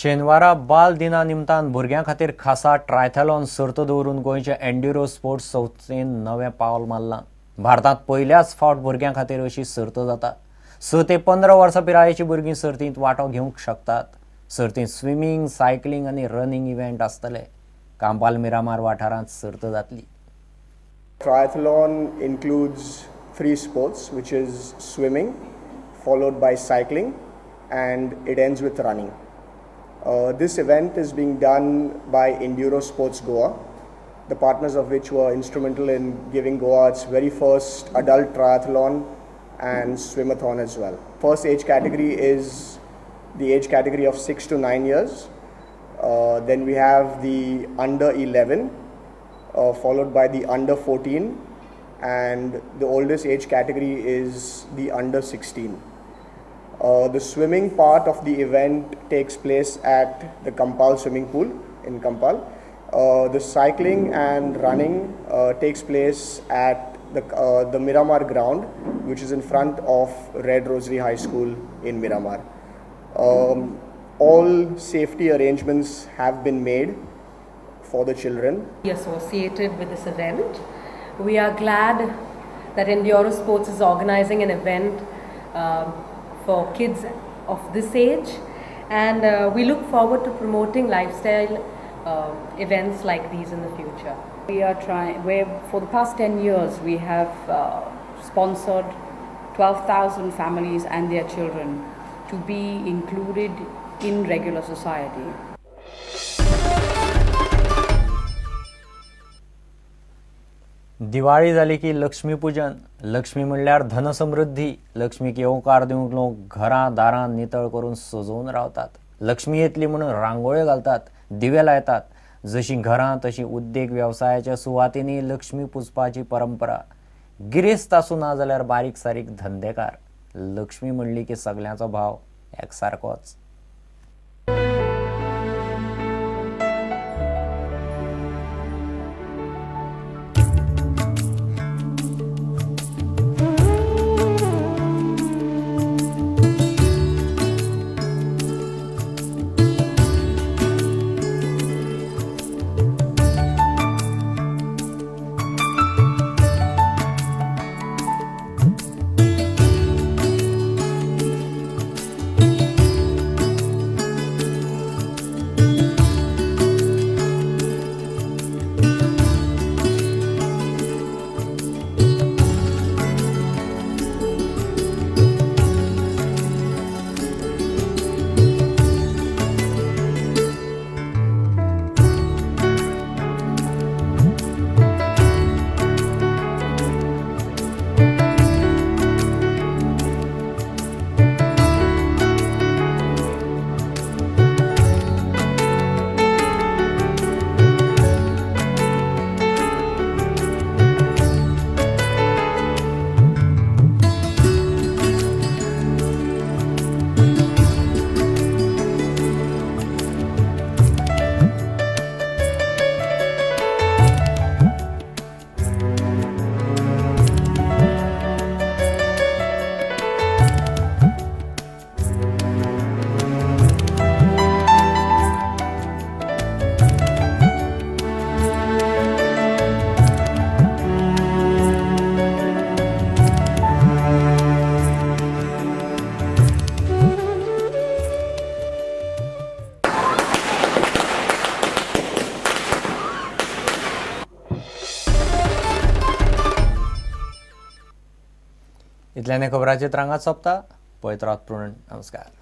शेनवारा बाल दिना निमतान भुरग्यां खातीर खासा ट्रायथलॉन सर्त दवरून गोंयच्या एंड्युरो स्पोर्ट्स संस्थेन नवें पावल मारलां. भारतांत पयल्याच फावट भुरग्यां खातीर अशी सर्त जाता. 6 ते 15 वर्सां पिरायेची भुरगीं सर्तींत वांटो घेवंक शकतात. सर्तींत स्विमींग, सायकलिंग आनी रनिंग इव्हेंट आसतले. कांपाल मिरामार वाठारांत सर्त जातली. Triathlon includes 3 sports, which is swimming, followed by cycling, and it ends with running. This event is being done by Enduro Sports Goa, the partners of which were instrumental in giving Goa its very first adult triathlon and swimathon as well. First age category is the age category of 6 to 9 years. Then we have the under 11, followed by the under 14, and the oldest age category is the under 16. The swimming part of the event takes place at the Kampal swimming pool in Kampal. The cycling and running takes place at the Miramar ground, which is in front of Red Rosary High School in Miramar. All safety arrangements have been made for the children. Associated with this event, we are glad that Enduro Sports is organizing an event for kids of this age, and we look forward to promoting lifestyle events like these in the future. For the past 10 years we have sponsored 12,000 families and their children to be included in regular society. Diwali जाली की लक्ष्मीपूजन. लक्ष्मी म्हणल्यार धनसमृद्धी. लक्ष्मीक येवकार दिवंक लोक घरां दारां नितळ करून सजवून रावतात. लक्ष्मी येतली म्हणून रांगोळ्यो घालतात, दिवे लायतात. जशी घरां तशी उद्देग वेवसायाच्या सुवातींनी लक्ष्मी पुजपाची परंपरा. गिरेस्त आसूं ना जाल्यार बारीक सारीक धंदेकार. लक्ष्मी म्हणली की सगळ्यांचो भाव एकसारकोच. इतल्याने खबरांचे त्रांगात सोंपता. पळयत रावत. नमस्कार.